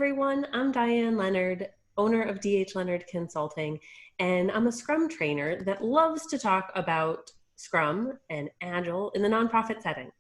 everyone. I'm Diane Leonard, owner of Leonard Consulting, and I'm a Scrum trainer that loves to talk about Scrum and Agile in the nonprofit setting.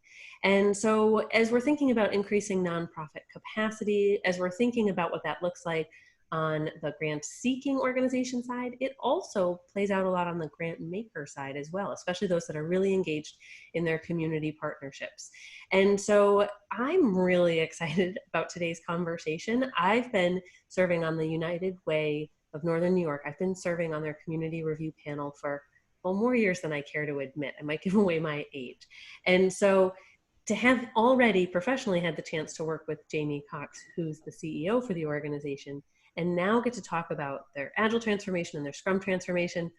And so as we're thinking about increasing nonprofit capacity, as we're thinking about what that looks like on the grant seeking organization side, it also plays out a lot on the grant maker side as well, especially those that are really engaged in their community partnerships. And so I'm really excited about today's conversation. I've been serving on the United Way of Northern New York. I've been serving on their community review panel for, well, more years than I care to admit. I might give away my age. And so to have already professionally had the chance to work with Jamie Cox, who's the CEO for the organization, and now get to talk about their Agile transformation and their Scrum transformation,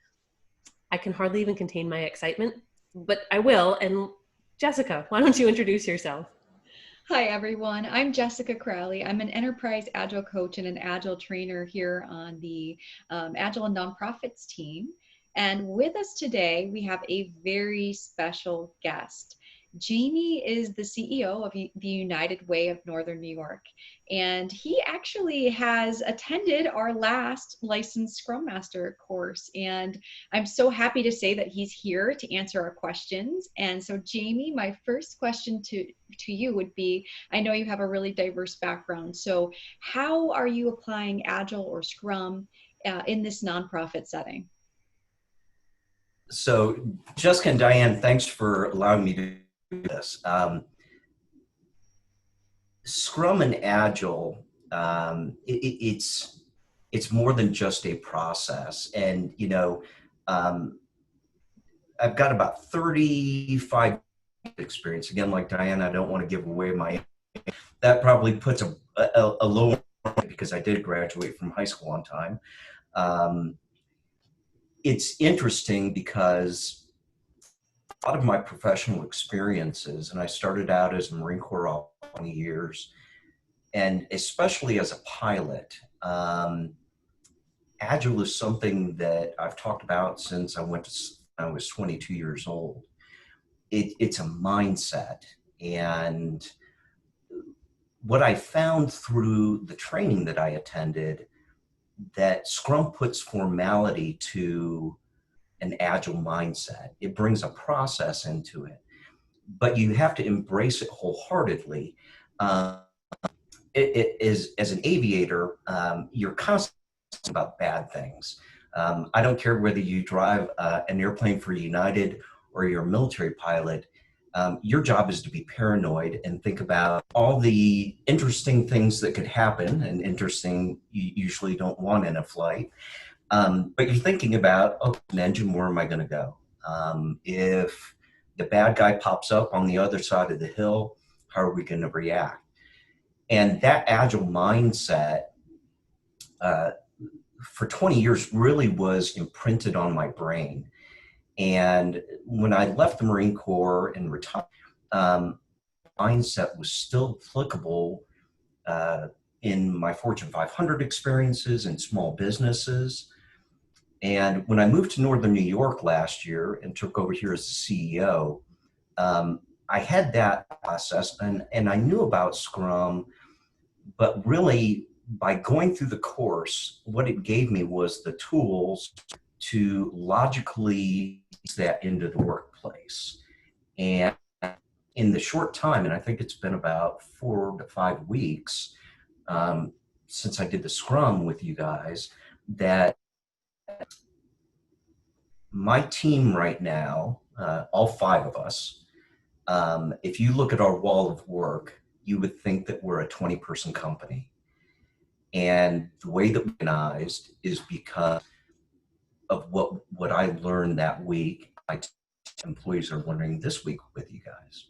I can hardly even contain my excitement, but I will. And Jessica, why don't you introduce yourself? Hi, everyone. I'm Jessica Crowley. I'm an enterprise Agile coach and an Agile trainer here on the Agile and Nonprofits team. And with us today, we have a very special guest. Jamie is the CEO of the United Way of Northern New York, and he actually has attended our last licensed Scrum Master course, and I'm so happy to say that he's here to answer our questions. And so Jamie, my first question to you would be, I know you have a really diverse background, so how are you applying Agile or Scrum in this nonprofit setting? So Jessica and Diane, thanks for allowing me to do this. Scrum and Agile, it's more than just a process. And, you know, I've got about 35 experience. Again, like Diane, I don't want to give away my, that probably puts a low, because I did graduate from high school on time. It's interesting because a lot of my professional experiences, and I started out as a Marine Corps all 20 years, and especially as a pilot, Agile is something that I've talked about since I was 22 years old. It's a mindset. And what I found through the training that I attended, that Scrum puts formality to an Agile mindset. It brings a process into it, but you have to embrace it wholeheartedly. It is, as an aviator, you're constantly about bad things. I don't care whether you drive an airplane for United or you're a military pilot. Your job is to be paranoid and think about all the interesting things that could happen, and interesting you usually don't want in a flight. But you're thinking about, oh, an engine, where am I going to go? If the bad guy pops up on the other side of the hill, how are we going to react? And that Agile mindset for 20 years really was imprinted on my brain. And when I left the Marine Corps and retired, mindset was still applicable in my Fortune 500 experiences and small businesses. And when I moved to Northern New York last year and took over here as the CEO, I had that process, and I knew about Scrum, but really by going through the course, what it gave me was the tools to logically use that into the workplace. And in the short time, and I think it's been about 4 to 5 weeks since I did the Scrum with you guys, that my team right now, all 5 of us, if you look at our wall of work, you would think that we're a 20-person company. And the way that we're organized is because of what I learned that week. My employees are learning this week with you guys.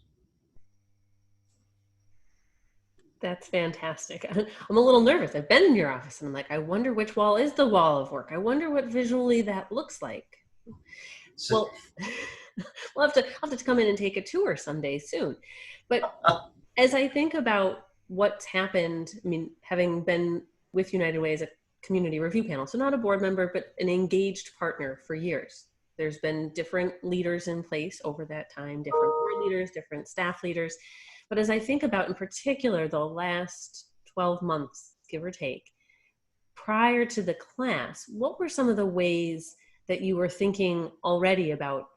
That's fantastic. I'm a little nervous. I've been in your office and I'm like, I wonder which wall is the wall of work. I wonder what visually that looks like. So, well, I'll have to come in and take a tour someday soon. But as I think about what's happened, I mean, having been with United Way as a community review panel, so not a board member, but an engaged partner for years. There's been different leaders in place over that time, different board leaders, different staff leaders. But as I think about, in particular, the last 12 months, give or take. Prior to the class, what were some of the ways that you were thinking already about,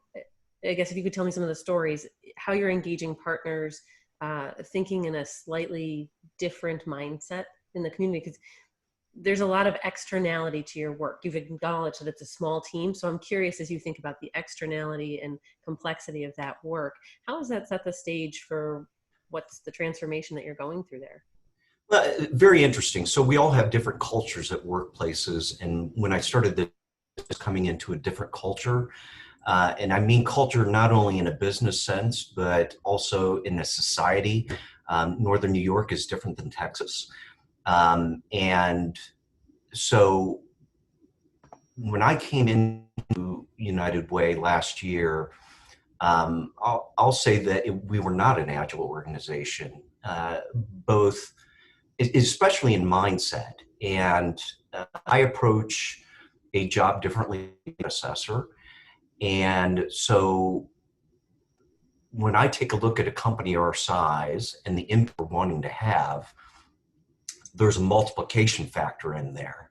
I guess if you could tell me some of the stories, how you're engaging partners, thinking in a slightly different mindset in the community? Because there's a lot of externality to your work. You've acknowledged that it's a small team. So I'm curious, as you think about the externality and complexity of that work, how does that set the stage for what's the transformation that you're going through there? Well, very interesting. So we all have different cultures at workplaces. And when I started this, coming into a different culture, and I mean culture not only in a business sense, but also in a society. Northern New York is different than Texas. And so when I came into United Way last year, I'll say that we were not an agile organization, both, especially in mindset. And I approach a job differently than an assessor. And so when I take a look at a company our size and the impact we're wanting to have, there's a multiplication factor in there,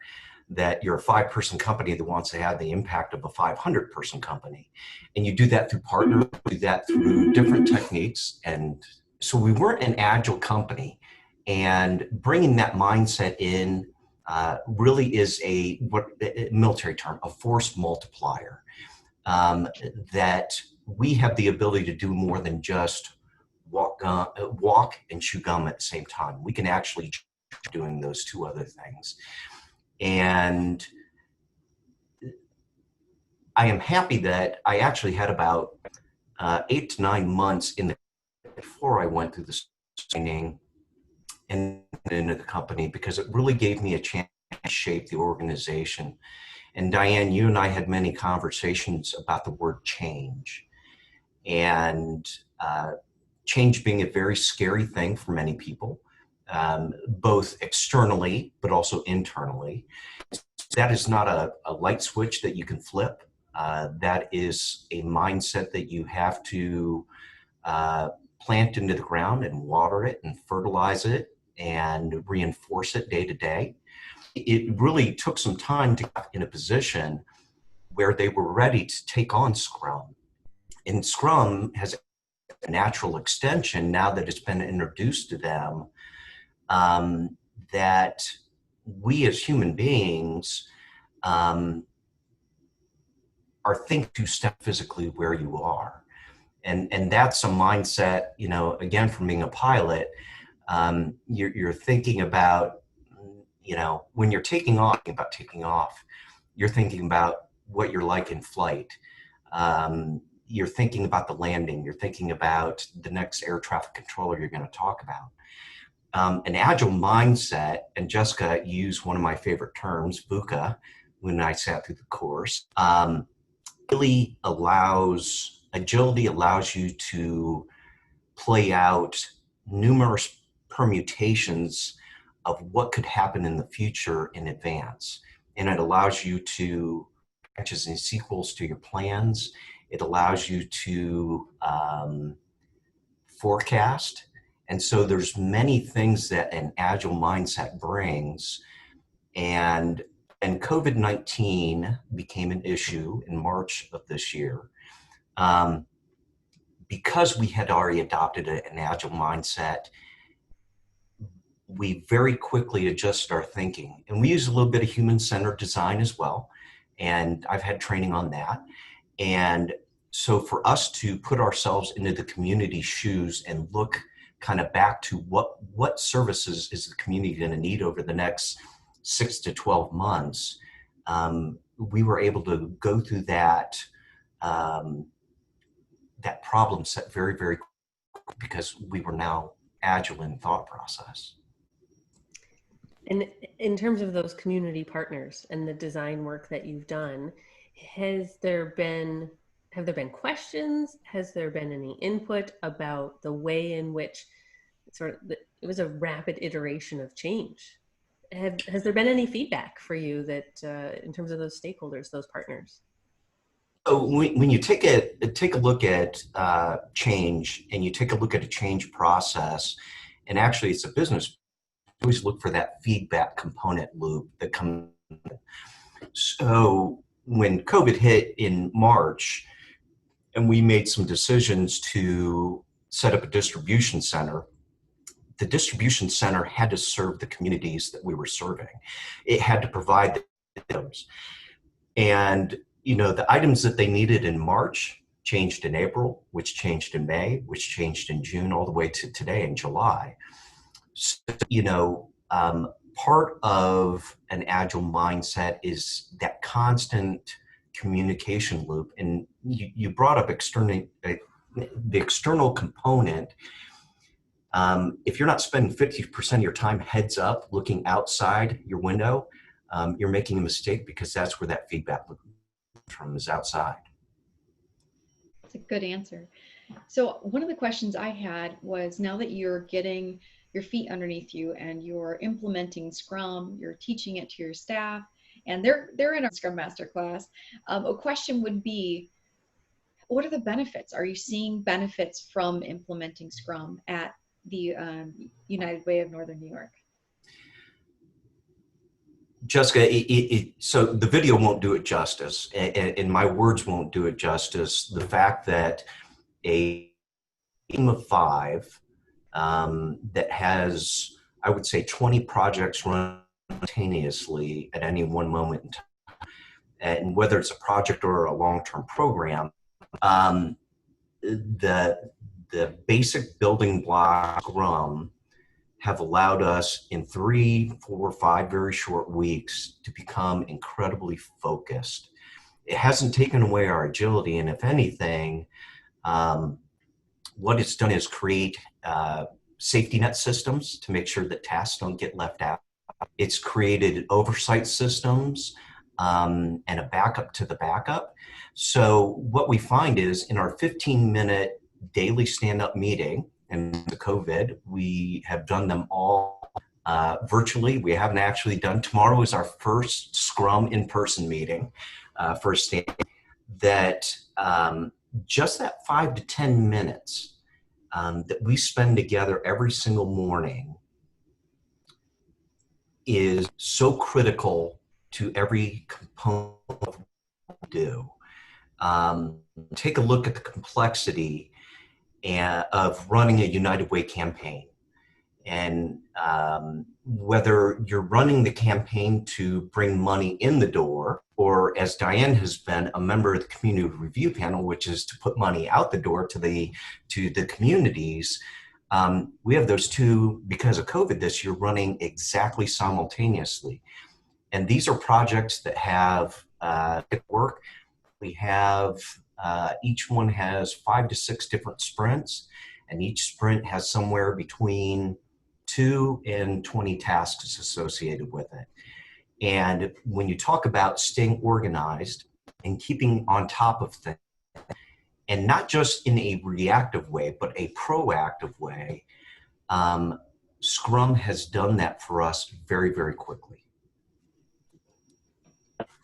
that you're a 5-person company that wants to have the impact of a 500-person company. And you do that through partners, do that through different techniques. And so we weren't an agile company, and bringing that mindset in really is a military term, a force multiplier, that we have the ability to do more than just walk and chew gum at the same time. We can actually doing those two other things. And I am happy that I actually had about 8 to 9 months before I went through the training and into the company, because it really gave me a chance to shape the organization. And Diane, you and I had many conversations about the word change, and change being a very scary thing for many people, both externally, but also internally. That is not a light switch that you can flip. That is a mindset that you have to plant into the ground and water it and fertilize it and reinforce it day to day. It really took some time to get in a position where they were ready to take on Scrum. And Scrum has a natural extension now that it's been introduced to them, that we as human beings are think to step physically where you are. And that's a mindset, again, from being a pilot, you're thinking about, when you're taking off, you're thinking about what you're like in flight. You're thinking about the landing. You're thinking about the next air traffic controller you're going to talk about. An agile mindset, and Jessica used one of my favorite terms, VUCA, when I sat through the course, really agility allows you to play out numerous permutations of what could happen in the future in advance. And it allows you to branches and sequels to your plans. It allows you to forecast. And so there's many things that an agile mindset brings. And COVID-19 became an issue in March of this year. Because we had already adopted an agile mindset, we very quickly adjusted our thinking. And we use a little bit of human-centered design as well. And I've had training on that. And so for us to put ourselves into the community's shoes and look kind of back to what services is the community going to need over the next 6 to 12 months, we were able to go through that problem set very, very quickly, because we were now agile in thought process. And in terms of those community partners and the design work that you've done, have there been questions? Has there been any input about the way in which it was a rapid iteration of change? Has there been any feedback for you that in terms of those stakeholders, those partners? So when you take a look at change, and you take a look at a change process, and actually it's a business always look for that feedback component loop that comes. So when COVID hit in March, and we made some decisions to set up a distribution center, the distribution center had to serve the communities that we were serving. It had to provide the items. And, the items that they needed in March changed in April, which changed in May, which changed in June, all the way to today in July. So, part of an agile mindset is that constant communication loop. And you brought up the external component. If you're not spending 50% of your time heads up looking outside your window, you're making a mistake, because that's where that feedback loop from is outside. That's a good answer. So one of the questions I had was, now that you're getting your feet underneath you and you're implementing Scrum, you're teaching it to your staff, and they're in a Scrum Master class, a question would be, what are the benefits? Are you seeing benefits from implementing Scrum at the United Way of Northern New York? Jessica, so the video won't do it justice, and my words won't do it justice. The fact that a team of 5 that has, I would say, 20 projects run simultaneously at any one moment in time, and whether it's a project or a long-term program, the basic building blocks of Scrum have allowed us in 3, 4, 5 very short weeks to become incredibly focused. It hasn't taken away our agility, and if anything, what it's done is create safety net systems to make sure that tasks don't get left out. It's created oversight systems and a backup to the backup. So what we find is, in our 15-minute daily stand-up meeting, and the COVID, we have done them all virtually. We haven't actually done, tomorrow is our first Scrum in-person meeting for a stand, that just that 5 to 10 minutes that we spend together every single morning is so critical to every component of what we do. Take a look at the complexity of running a United Way campaign. And whether you're running the campaign to bring money in the door, or, as Diane has been, a member of the community review panel, which is to put money out the door to the communities, we have those two, because of COVID this year, running exactly simultaneously. And these are projects that have work. We have each one has 5 to 6 different sprints, and each sprint has somewhere between 2 and 20 tasks associated with it. And when you talk about staying organized and keeping on top of things, and not just in a reactive way, but a proactive way, Scrum has done that for us very, very quickly.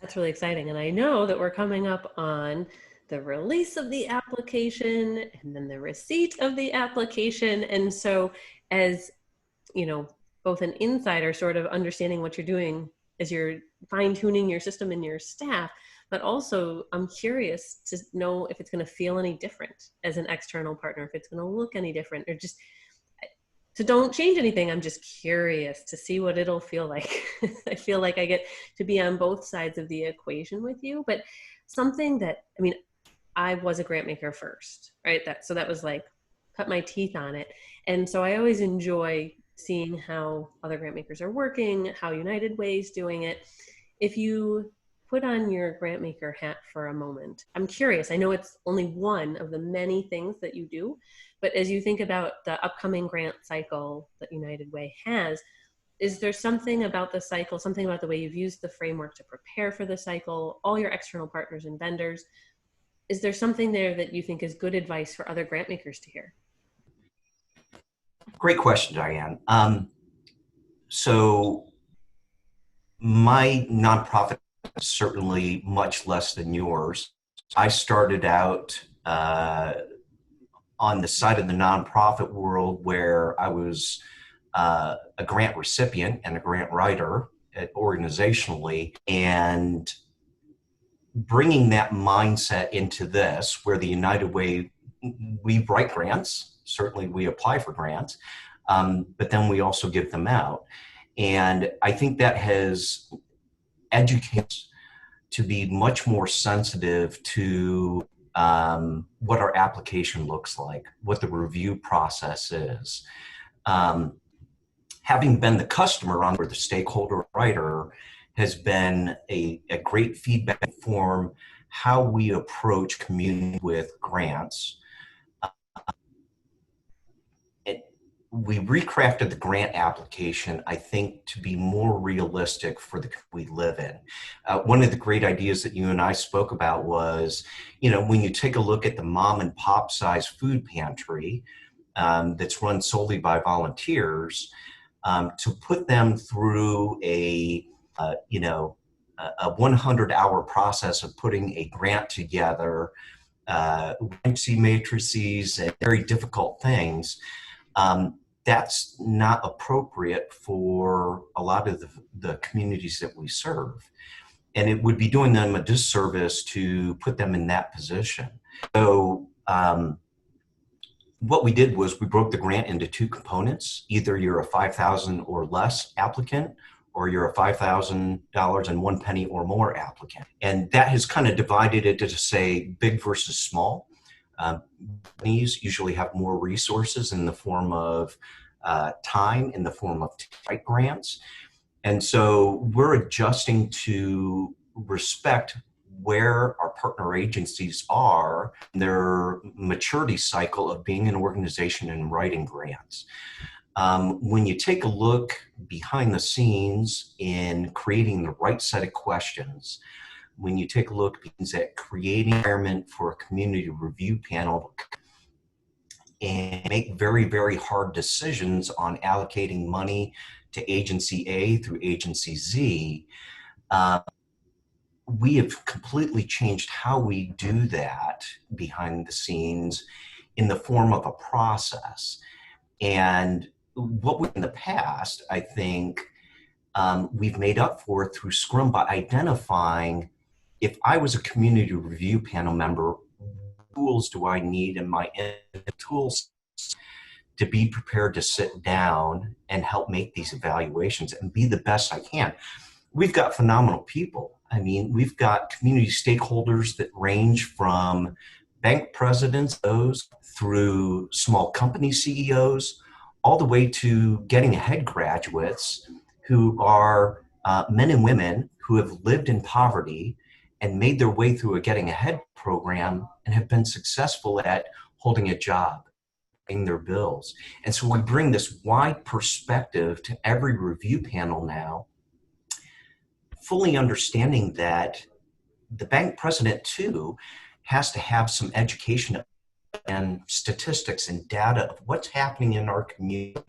That's really exciting. And I know that we're coming up on the release of the application and then the receipt of the application. And so, as both an insider sort of understanding what you're doing as you're fine-tuning your system and your staff, but also I'm curious to know if it's going to feel any different as an external partner, if it's going to look any different, or just, so don't change anything. I'm just curious to see what it'll feel like. I feel like I get to be on both sides of the equation with you, but something that, I was a grant maker first, right? So that was like, cut my teeth on it. And so I always enjoy seeing how other grant makers are working, how United Way's doing it. If you put on your grant maker hat for a moment, I'm curious, I know it's only one of the many things that you do, but as you think about the upcoming grant cycle that United Way has, is there something about the cycle, something about the way you've used the framework to prepare for the cycle, all your external partners and vendors? Is there something there that you think is good advice for other grant makers to hear? Great question, Diane. So my nonprofit is certainly much less than yours. I started out on the side of the nonprofit world where I was a grant recipient and a grant writer organizationally, and bringing that mindset into this, where the United Way, we write grants, certainly we apply for grants, but then we also give them out. And I think that has educated us to be much more sensitive to what our application looks like, what the review process is. Having been the customer or the stakeholder writer has been a great feedback form how we approach community with grants. We recrafted the grant application, I think, to be more realistic for the community we live in. One of the great ideas that you and I spoke about was, when you take a look at the mom and pop size food pantry that's run solely by volunteers, to put them through a 100-hour process of putting a grant together, MC matrices and very difficult things, that's not appropriate for a lot of the communities that we serve. And it would be doing them a disservice to put them in that position. So what we did was we broke the grant into two components. Either you're a $5,000 or less applicant, or you're a $5,000 and 1 penny or more applicant. And that has kind of divided it to say big versus small. Companies usually have more resources in the form of time, in the form of type grants. And so we're adjusting to respect where our partner agencies are in their maturity cycle of being an organization and writing grants. When you take a look behind the scenes in creating the right set of questions, when you take a look at creating an environment for a community review panel and make very, very hard decisions on allocating money to agency A through agency Z, we have completely changed how we do that behind the scenes in the form of a process. And what we in the past, I think, we've made up for through Scrum by identifying, if I was a community review panel member, what tools do I need in my tools to be prepared to sit down and help make these evaluations and be the best I can. We've got phenomenal people. I mean, we've got community stakeholders that range from bank presidents, those through small company CEOs, all the way to getting ahead graduates who are men and women who have lived in poverty and made their way through a getting ahead program and have been successful at holding a job, paying their bills. And so we bring this wide perspective to every review panel now, fully understanding that the bank president too has to have some education and statistics and data of what's happening in our community.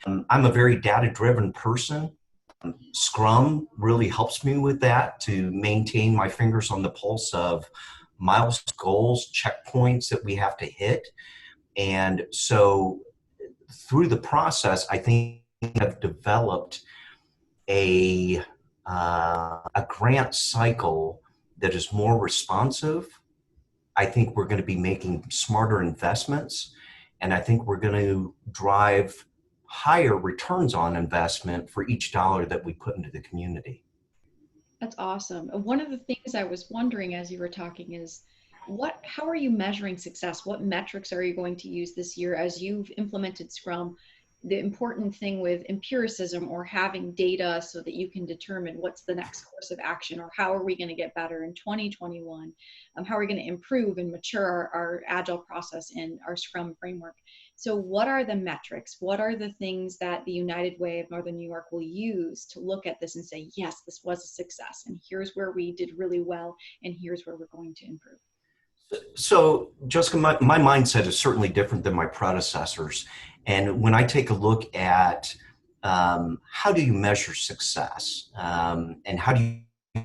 I'm a very data-driven person. Scrum really helps me with that, to maintain my fingers on the pulse of milestones, goals, checkpoints that we have to hit. And so through the process, I think we have developed a grant cycle that is more responsive. I think we're going to be making smarter investments, and I think we're going to drive higher returns on investment for each dollar that we put into the community. That's awesome. One of the things I was wondering as you were talking is, how are you measuring success? What metrics are you going to use this year as you've implemented Scrum? The important thing with empiricism, or having data so that you can determine what's the next course of action, or how are we going to get better in 2021? How are we going to improve and mature our Agile process in our Scrum framework? So what are the metrics? What are the things that the United Way of Northern New York will use to look at this and say, yes, this was a success, and here's where we did really well, and here's where we're going to improve? So, Jessica, my mindset is certainly different than my predecessors. And when I take a look at how do you measure success, and how do you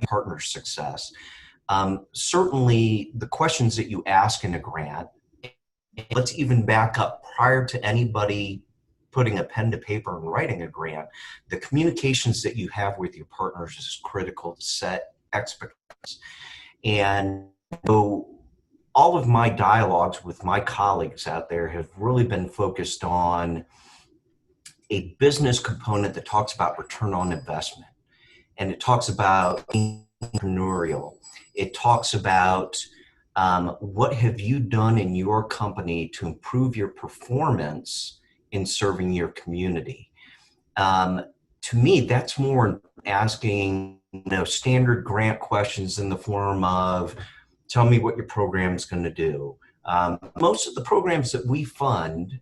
partner success, certainly the questions that you ask in a grant, let's even back up prior to anybody putting a pen to paper and writing a grant, the communications that you have with your partners is critical to set expectations. And so all of my dialogues with my colleagues out there have really been focused on a business component that talks about return on investment. And it talks about entrepreneurial. It talks about what have you done in your company to improve your performance in serving your community. To me, that's more asking standard grant questions in the form of, tell me what your program is going to do. Most of the programs that we fund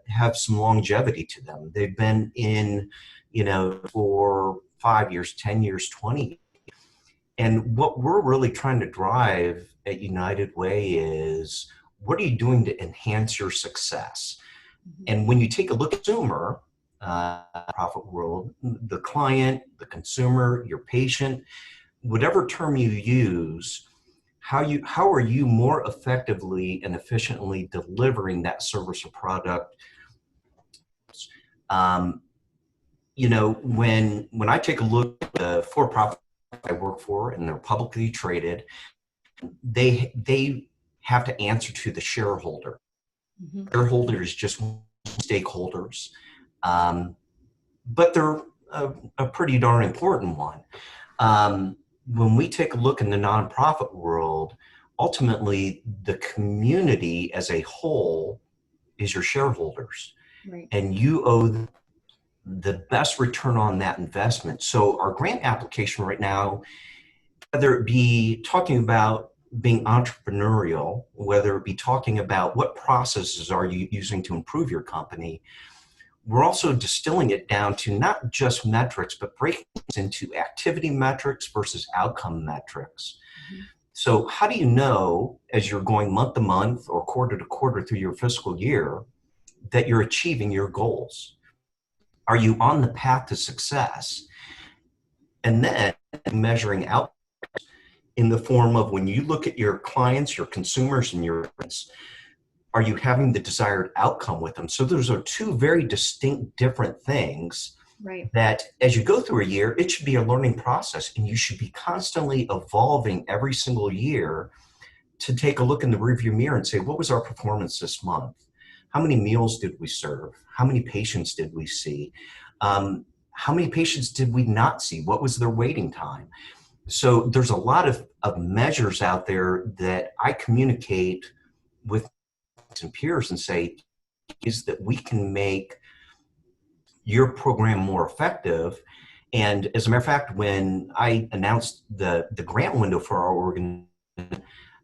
have some longevity to them. They've been in, for 5 years, 10 years, 20. And what we're really trying to drive at United Way is, what are you doing to enhance your success? And when you take a look at consumer, profit world, the client, the consumer, your patient, whatever term you use, how are you more effectively and efficiently delivering that service or product? When I take a look at the for-profit I work for, and they're publicly traded, they have to answer to the shareholder. Shareholder is just stakeholders, but they're a pretty darn important one. When we take a look in the nonprofit world, ultimately the community as a whole is your shareholders, right? And you owe the best return on that investment. So our grant application right now, whether it be talking about being entrepreneurial, whether it be talking about what processes are you using to improve your company, we're also distilling it down to not just metrics, but breaking it into activity metrics versus outcome metrics. So how do you know, as you're going month to month or quarter to quarter through your fiscal year, that you're achieving your goals? Are you on the path to success? And then measuring out in the form of, when you look at your clients, your consumers, and your friends, are you having the desired outcome with them? So those are two very distinct, different things, right? That as you go through a year, it should be a learning process, and you should be constantly evolving every single year to take a look in the rearview mirror and say, what was our performance this month? How many meals did we serve? How many patients did we see? How many patients did we not see? What was their waiting time? So there's a lot of measures out there that I communicate with some peers and say, is that we can make your program more effective. And as a matter of fact, when I announced the grant window for our organization,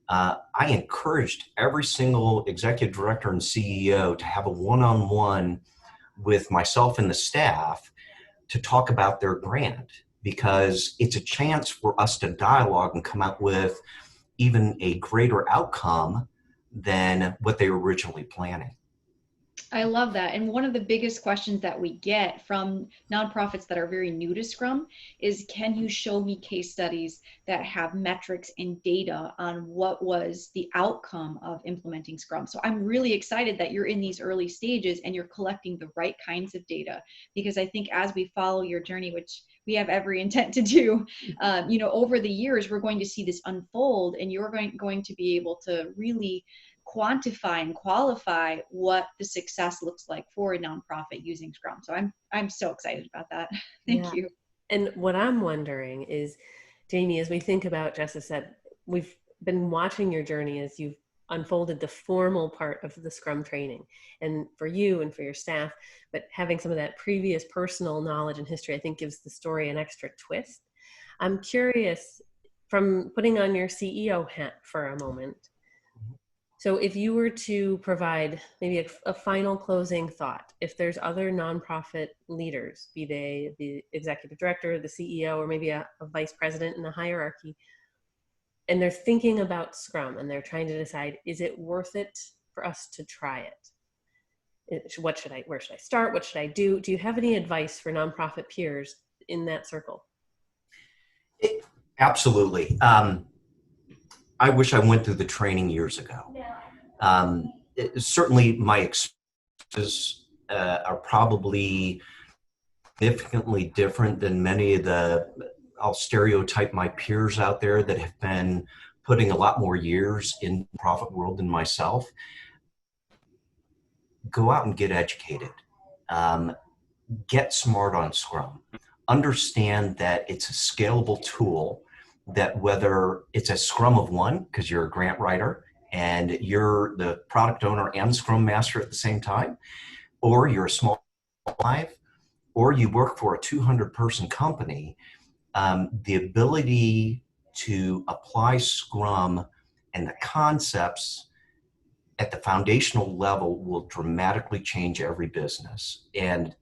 I encouraged every single executive director and CEO to have a one-on-one with myself and the staff to talk about their grant, because it's a chance for us to dialogue and come out with even a greater outcome than what they were originally planning. I love that. And one of the biggest questions that we get from nonprofits that are very new to Scrum is, can you show me case studies that have metrics and data on what was the outcome of implementing Scrum? So I'm really excited that you're in these early stages and you're collecting the right kinds of data, because I think as we follow your journey, which we have every intent to do, over the years, we're going to see this unfold, and you're going to be able to really quantify and qualify what the success looks like for a nonprofit using Scrum. So I'm so excited about that. Thank you. And what I'm wondering is, Jamie, as we think about, Jessica said, we've been watching your journey as you've unfolded the formal part of the Scrum training, and for you and for your staff, but having some of that previous personal knowledge and history, I think, gives the story an extra twist. I'm curious, from putting on your CEO hat for a moment, so if you were to provide maybe a final closing thought, if there's other nonprofit leaders, be they the executive director, the CEO, or maybe a vice president in the hierarchy, and they're thinking about Scrum and they're trying to decide, is it worth it for us to try it? Where should I start? What should I do? Do you have any advice for nonprofit peers in that circle? Absolutely. I wish I went through the training years ago. Certainly my experiences are probably significantly different than many of the, I'll stereotype my peers out there that have been putting a lot more years in the profit world than myself. Go out and get educated. Get smart on Scrum. Understand that it's a scalable tool, that whether it's a Scrum of one, because you're a grant writer and you're the product owner and Scrum Master at the same time, or you're a small life, or you work for a 200-person company, the ability to apply Scrum and the concepts at the foundational level will dramatically change every business. And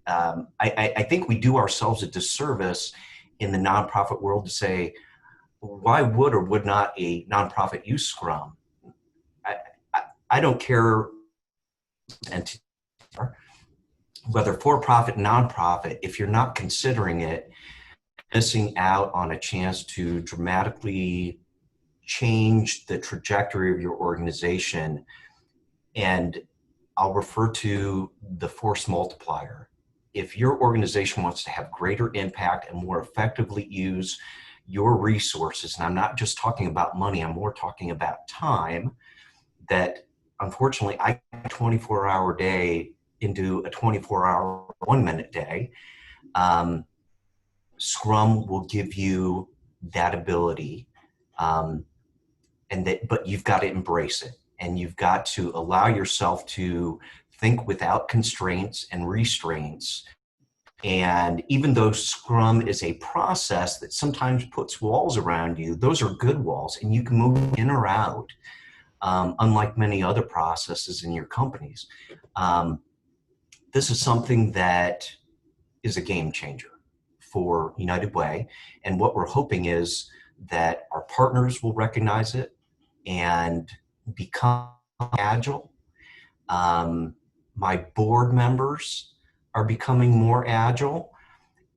I think we do ourselves a disservice in the nonprofit world to say, why would or would not a nonprofit use Scrum? I don't care whether for-profit, nonprofit, if you're not considering it, missing out on a chance to dramatically change the trajectory of your organization. And I'll refer to the force multiplier. If your organization wants to have greater impact and more effectively use your resources, and I'm not just talking about money, I'm more talking about time, that unfortunately I can 24-hour day into a 24-hour 1-minute day. Scrum will give you that ability, but you've got to embrace it, and you've got to allow yourself to think without constraints and restraints. And even though Scrum is a process that sometimes puts walls around you, those are good walls, and you can move in or out, unlike many other processes in your companies. This is something that is a game changer for United Way. And what we're hoping is that our partners will recognize it and become agile. My board members are becoming more agile.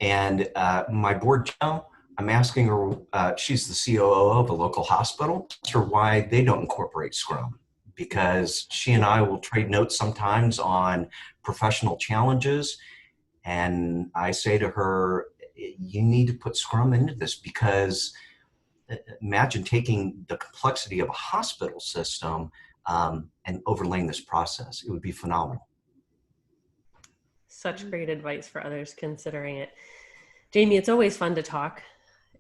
And my board, I'm asking her, she's the COO of a local hospital, asked her why they don't incorporate Scrum, because she and I will trade notes sometimes on professional challenges. And I say to her, you need to put Scrum into this, because imagine taking the complexity of a hospital system and overlaying this process. It would be phenomenal. Such great advice for others considering it. Jamie, it's always fun to talk,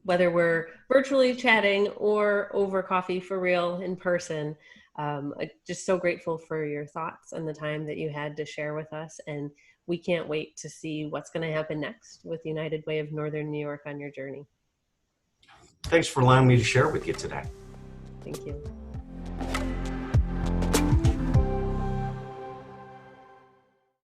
whether we're virtually chatting or over coffee for real in person. Just so grateful for your thoughts and the time that you had to share with us. And we can't wait to see what's going to happen next with United Way of Northern New York on your journey. Thanks for allowing me to share with you today. Thank you.